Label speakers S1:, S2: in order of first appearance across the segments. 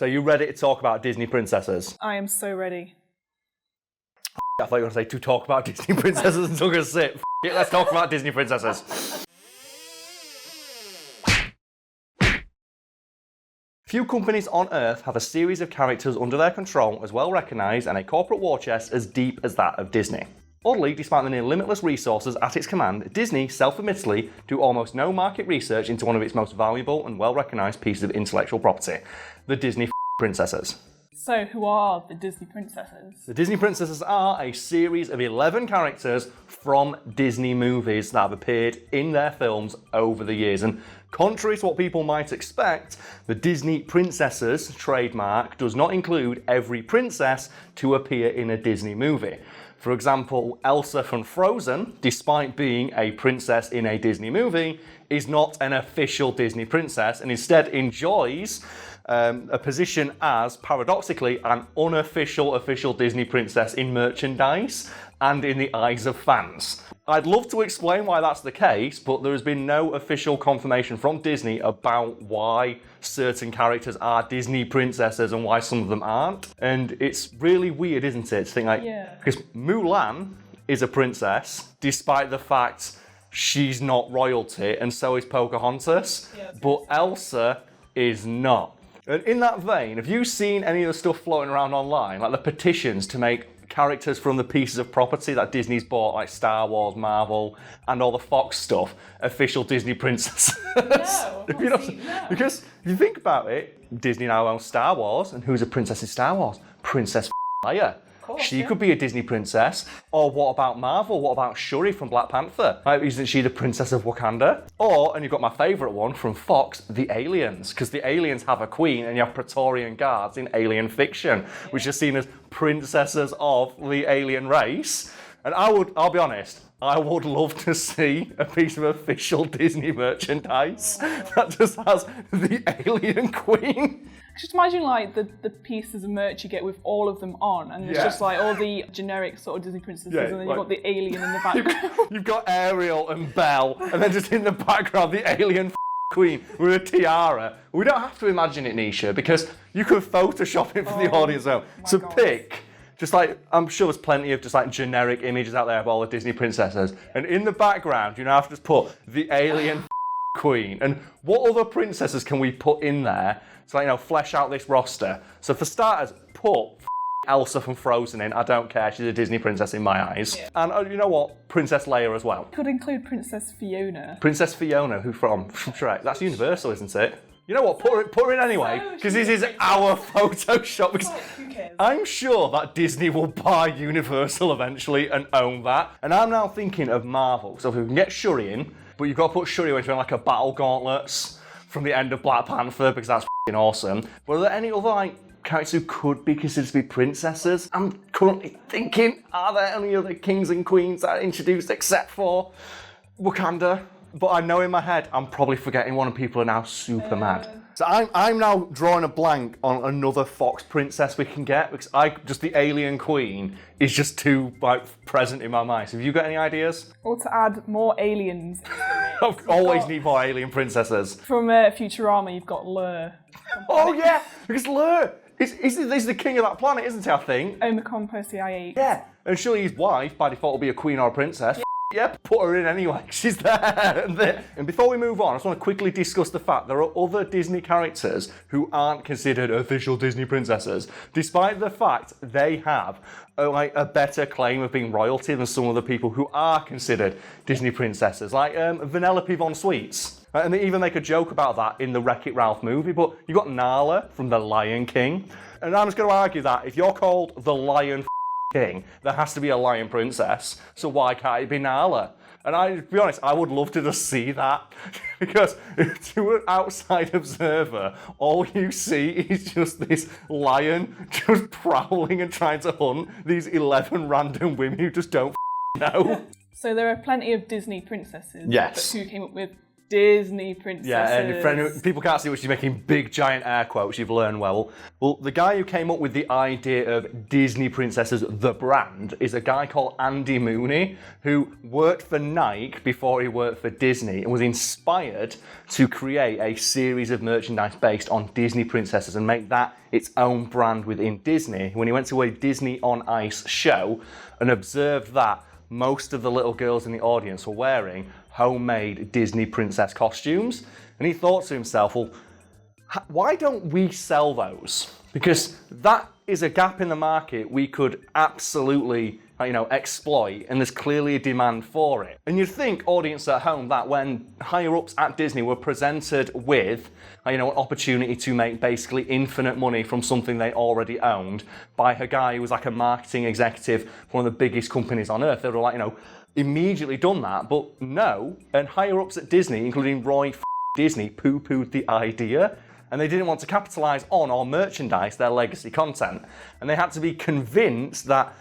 S1: So you ready to talk about Disney princesses?
S2: I am so ready.
S1: I thought you were going to say to talk about Disney princesses and took a sip. It, let's talk about Disney princesses. Few companies on Earth have a series of characters under their control as well recognised and a corporate war chest as deep as that of Disney. Oddly, despite the near limitless resources at its command, Disney self-admittedly do almost no market research into one of its most valuable and well-recognised pieces of intellectual property, the Disney princesses.
S2: So, who are the Disney princesses?
S1: The Disney princesses are a series of 11 characters from Disney movies that have appeared in their films over the years. And contrary to what people might expect, the Disney princesses trademark does not include every princess to appear in a Disney movie. For example, Elsa from Frozen, despite being a princess in a Disney movie, is not an official Disney princess and instead enjoys a position as, paradoxically, an unofficial official Disney princess in merchandise and in the eyes of fans. I'd love to explain why that's the case, but there has been no official confirmation from Disney about why certain characters are Disney princesses and why some of them aren't. And it's really weird, isn't it? To think like, because Mulan is a princess, despite the fact she's not royalty, and so is Pocahontas, but Elsa is not. And in that vein, have you seen any of the stuff floating around online, like the petitions to make characters from the pieces of property that Disney's bought, like Star Wars, Marvel, and all the Fox stuff, official Disney princesses?
S2: No, no.
S1: Because if you think about it, Disney now owns Star Wars, and who's a princess in Star Wars? Princess Leia. She could be a Disney princess. Or what about Marvel? What about Shuri from Black Panther? Like, isn't she the princess of Wakanda? Or, and you've got my favourite one from Fox, the aliens. Because the aliens have a queen and you have Praetorian guards in alien fiction, which are seen as princesses of the alien race. And I'll be honest, I would love to see a piece of official Disney merchandise that just has the alien queen.
S2: Just imagine like the pieces of merch you get with all of them on, and it's just like all the generic sort of Disney princesses, and then you've got the alien in the background.
S1: You've got Ariel and Belle, and then just in the background the alien queen with a tiara. We don't have to imagine it, Nisha, because you can Photoshop it for the audience now. So pick, just like, I'm sure there's plenty of just like generic images out there of all the Disney princesses, and in the background you now have to just put the alien queen. And what other princesses can we put in there to, like, you know, flesh out this roster? So for starters, put Elsa from Frozen in. I don't care, she's a Disney princess in my eyes. And you know what? Princess Leia as well.
S2: Could include Princess Fiona.
S1: Princess Fiona, who from Shrek? That's Universal, isn't it? You know what? Put her in anyway, because this is our Photoshop. Because
S2: who cares?
S1: I'm sure that Disney will buy Universal eventually and own that. And I'm now thinking of Marvel. So if we can get Shuri in, but you've got to put Shuri into like a battle gauntlets from the end of Black Panther, because that's f***ing awesome. But are there any other like characters who could be considered to be princesses? I'm currently thinking, are there any other kings and queens that are introduced except for Wakanda? But I know in my head I'm probably forgetting one and people are now super mad. So I'm now drawing a blank on another Fox princess we can get, because just the alien queen is just too like present in my mind. So have you got any ideas?
S2: Or to add more aliens.
S1: Always need more alien princesses.
S2: From Futurama, you've got Leia.
S1: Oh yeah, because Leia is the king of that planet, isn't he, I think?
S2: Omicron Percy I8.
S1: Yeah, and surely his wife by default will be a queen or a princess. Yeah, put her in anyway. She's there. And before we move on, I just want to quickly discuss the fact there are other Disney characters who aren't considered official Disney princesses, despite the fact they have a better claim of being royalty than some of the people who are considered Disney princesses, like Vanellope von Sweets. And they even make a joke about that in the Wreck-It Ralph movie. But you've got Nala from The Lion King. And I'm just going to argue that if you're called the Lion King, there has to be a lion princess, so why can't it be Nala? And to be honest, I would love to just see that, because to an outside observer, all you see is just this lion just prowling and trying to hunt these 11 random women who just don't know.
S2: So there are plenty of Disney princesses.
S1: Yes.
S2: But who came up with Disney princesses.
S1: Yeah, and people can't see what she's making big giant air quotes, you've learned well. Well, the guy who came up with the idea of Disney Princesses, the brand, is a guy called Mooney, who worked for Nike before he worked for Disney and was inspired to create a series of merchandise based on Disney princesses and make that its own brand within Disney. When he went to a Disney on Ice show and observed that most of the little girls in the audience were wearing homemade Disney princess costumes. And he thought to himself, well, why don't we sell those? Because that is a gap in the market we could absolutely exploit, and there's clearly a demand for it. And you'd think, audience at home, that when higher-ups at Disney were presented with an opportunity to make basically infinite money from something they already owned by a guy who was like a marketing executive for one of the biggest companies on earth, they were like, immediately done that. But no, and higher-ups at Disney, including Roy Disney, poo-pooed the idea. And they didn't want to capitalise on or merchandise their legacy content. And they had to be convinced that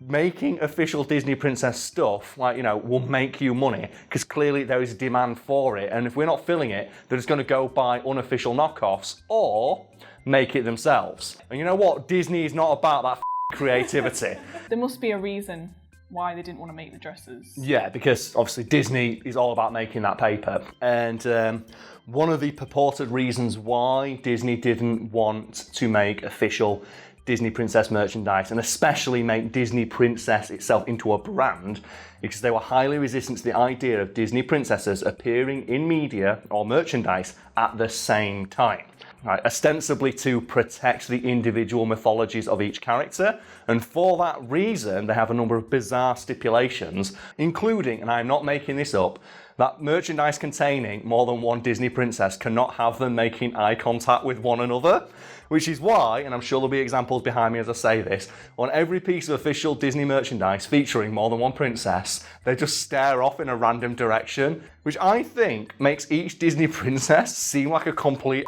S1: making official Disney princess stuff, will make you money, because clearly there is a demand for it. And if we're not filling it, they're just going to go buy unofficial knockoffs or make it themselves. And you know what? Disney is not about that creativity.
S2: There must be a reason why they didn't want to make the dresses.
S1: Yeah, because obviously Disney is all about making that paper. And one of the purported reasons why Disney didn't want to make official Disney Princess merchandise, and especially make Disney Princess itself into a brand, because they were highly resistant to the idea of Disney princesses appearing in media or merchandise at the same time. Right, ostensibly to protect the individual mythologies of each character, and for that reason they have a number of bizarre stipulations, including, and I'm not making this up, that merchandise containing more than one Disney princess cannot have them making eye contact with one another, which is why, and I'm sure there'll be examples behind me as I say this, on every piece of official Disney merchandise featuring more than one princess, they just stare off in a random direction, which I think makes each Disney princess seem like a complete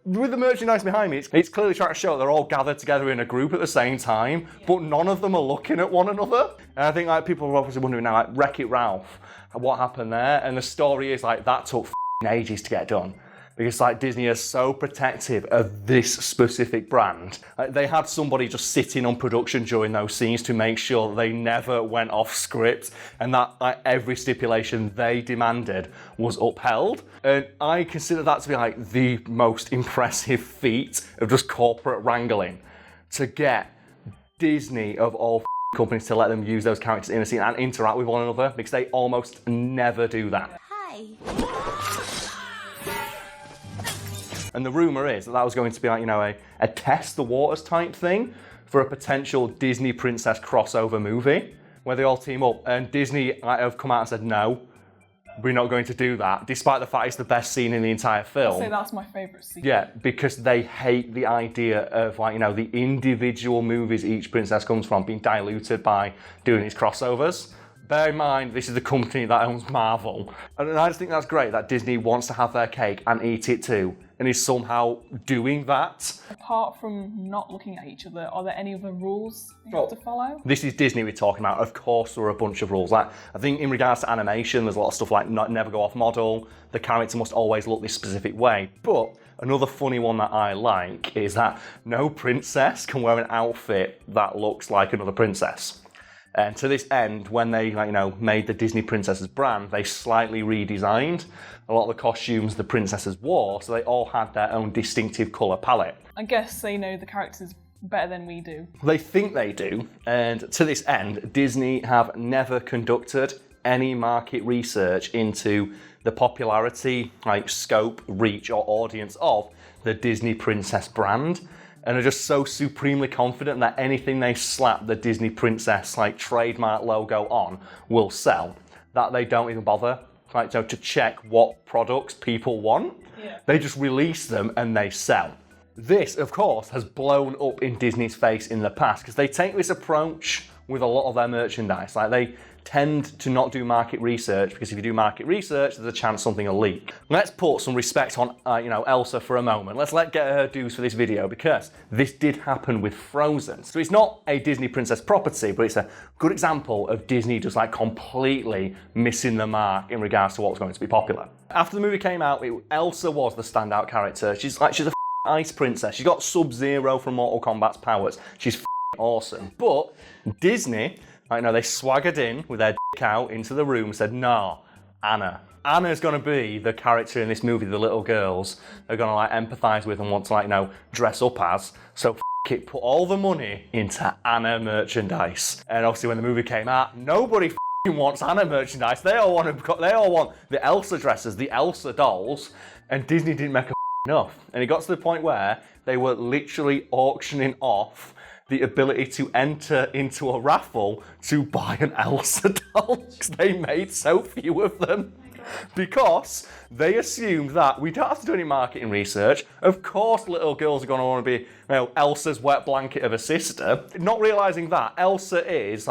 S1: with the merchandise behind me, it's clearly trying to show that they're all gathered together in a group at the same time, but none of them are looking at one another. And I think people are obviously wondering now, Wreck-It Ralph, what happened there? And the story is that took ages to get done. Because Disney is so protective of this specific brand. They had somebody just sitting on production during those scenes to make sure that they never went off script and that every stipulation they demanded was upheld. And I consider that to be the most impressive feat of just corporate wrangling. To get Disney of all companies to let them use those characters in a scene and interact with one another, because they almost never do that.
S3: Hi.
S1: And the rumour is that was going to be a test the waters type thing for a potential Disney princess crossover movie where they all team up. And Disney have come out and said, no, we're not going to do that, despite the fact it's the best scene in the entire film.
S2: I'd say that's my favourite scene.
S1: Yeah, because they hate the idea of the individual movies each princess comes from being diluted by doing these crossovers. Bear in mind, this is the company that owns Marvel. And I just think that's great that Disney wants to have their cake and eat it too, and is somehow doing that.
S2: Apart from not looking at each other, are there any other rules you have to follow?
S1: This is Disney we're talking about. Of course there are a bunch of rules. I think in regards to animation, there's a lot of stuff like never go off model, the character must always look this specific way. But another funny one that I like is that no princess can wear an outfit that looks like another princess. And to this end, when they made the Disney Princesses brand, they slightly redesigned a lot of the costumes the princesses wore, so they all had their own distinctive colour palette.
S2: I guess they know the characters better than we do.
S1: They think they do, and to this end, Disney have never conducted any market research into the popularity, scope, reach, or audience of the Disney Princess brand. And are just so supremely confident that anything they slap the Disney Princess trademark logo on will sell, that they don't even bother to check what products people want. Yeah. They just release them and they sell. This, of course, has blown up in Disney's face in the past because they take this approach with a lot of their merchandise. Like, they tend to not do market research, because if you do market research, there's a chance something will leak. Let's put some respect on, Elsa for a moment. Let's get her dues for this video, because this did happen with Frozen. So it's not a Disney princess property, but it's a good example of Disney just like completely missing the mark in regards to what's going to be popular. After the movie came out, Elsa was the standout character. She's a ice princess. She's got Sub-Zero from Mortal Kombat's powers. She's awesome. But Disney, they swaggered in with their dick out into the room and said, nah, Anna's going to be the character in this movie the little girls are going to empathise with and want to dress up as. So it, put all the money into Anna merchandise. And obviously when the movie came out, nobody wants Anna merchandise. They all want the Elsa dresses, the Elsa dolls, and Disney didn't make enough. And it got to the point where they were literally auctioning off the ability to enter into a raffle to buy an Elsa doll, because they made so few of them. Because they assumed that we don't have to do any marketing research. Of course little girls are going to want to be Elsa's wet blanket of a sister. Not realising that Elsa is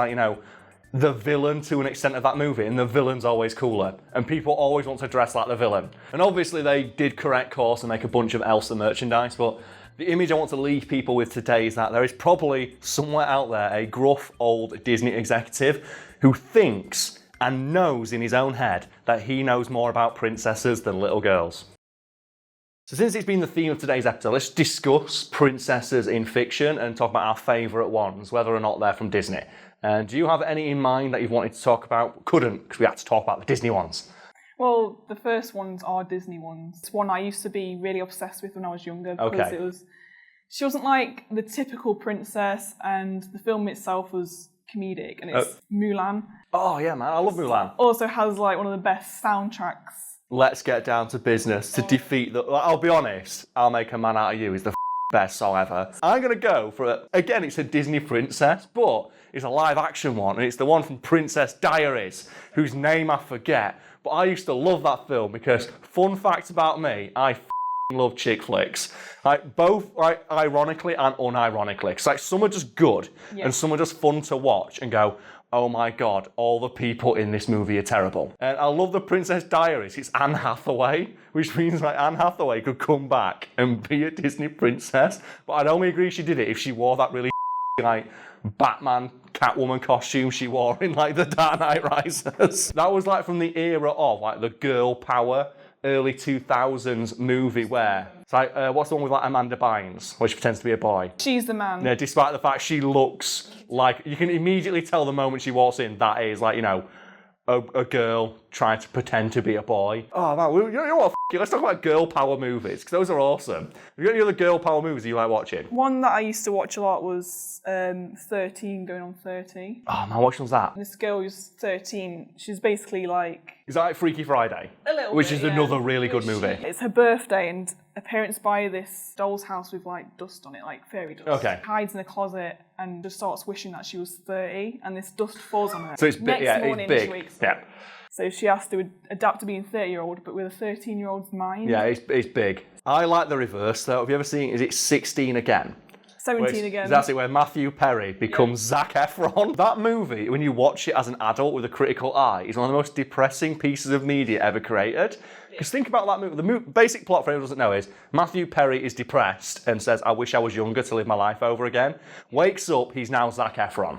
S1: the villain to an extent of that movie, and the villain's always cooler, and people always want to dress like the villain. And obviously they did correct course and make a bunch of Elsa merchandise, but the image I want to leave people with today is that there is probably somewhere out there a gruff old Disney executive who thinks and knows in his own head that he knows more about princesses than little girls. So since it's been the theme of today's episode, let's discuss princesses in fiction and talk about our favourite ones, whether or not they're from Disney. Do you have any in mind that you've wanted to talk about? Couldn't, because we had to talk about the Disney ones.
S2: Well, the first ones are Disney ones. It's one I used to be really obsessed with when I was younger, because she wasn't like the typical princess, and the film itself was comedic, and it's Mulan.
S1: Oh yeah, man, I love Mulan.
S2: Also has one of the best soundtracks.
S1: Let's get down to business to defeat the... I'll be honest, I'll Make a Man Out of You is the best song ever. I'm going to go for again, it's a Disney princess, but it's a live action one, and it's the one from Princess Diaries, whose name I forget. But I used to love that film because, fun fact about me, I love chick flicks. Both ironically and unironically. Because some are just good, and some are just fun to watch and go, oh my god, all the people in this movie are terrible. And I love the Princess Diaries. It's Anne Hathaway, which means Anne Hathaway could come back and be a Disney princess. But I'd only agree she did it if she wore that really Batman Catwoman costume she wore in the Dark Knight Rises. That was from the era of the girl power early 2000s movie where it's what's the one with Amanda Bynes where she pretends to be a boy? She's the Man. Yeah, despite the fact she looks you can immediately tell the moment she walks in that is a girl trying to pretend to be a boy. Oh man, you know what? Let's talk about girl power movies, because those are awesome. Have you got any other girl power movies you like watching? One that I used to watch a lot was 13 Going on 30. Oh man, which one's that? This girl who's 13, she's basically Is that Freaky Friday? A little bit, which is another really good movie. It's her birthday, and her parents buy this doll's house with dust on it, fairy dust. Okay. Hides in a closet and just starts wishing that she was 30, and this dust falls on her. So it's big. Next morning, it's big. She wakes up. So she has to adapt to being 30-year-old, but with a 13-year-old's mind. Yeah, it's big. I like the reverse, though. Have you ever seen, is it 16 Again? 17 Again. That's it, where Matthew Perry becomes Zac Efron. That movie, when you watch it as an adult with a critical eye, is one of the most depressing pieces of media ever created. Because think about that movie. The basic plot, for anyone who doesn't know, is Matthew Perry is depressed and says, I wish I was younger to live my life over again. Wakes up, he's now Zac Efron.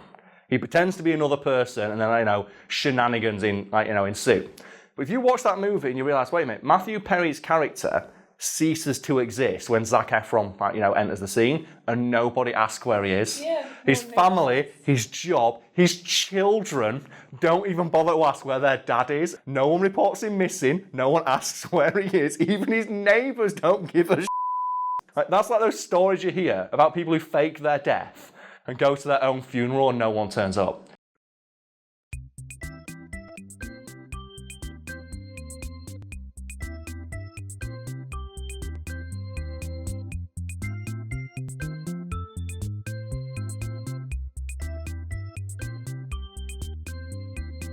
S1: He pretends to be another person, and then, shenanigans ensue. But if you watch that movie and you realise, wait a minute, Matthew Perry's character ceases to exist when Zac Efron, enters the scene, and nobody asks where he is. Yeah, his family, his job, his children don't even bother to ask where their dad is. No one reports him missing. No one asks where he is. Even his neighbours don't give a That's those stories you hear about people who fake their death and go to their own funeral and no one turns up.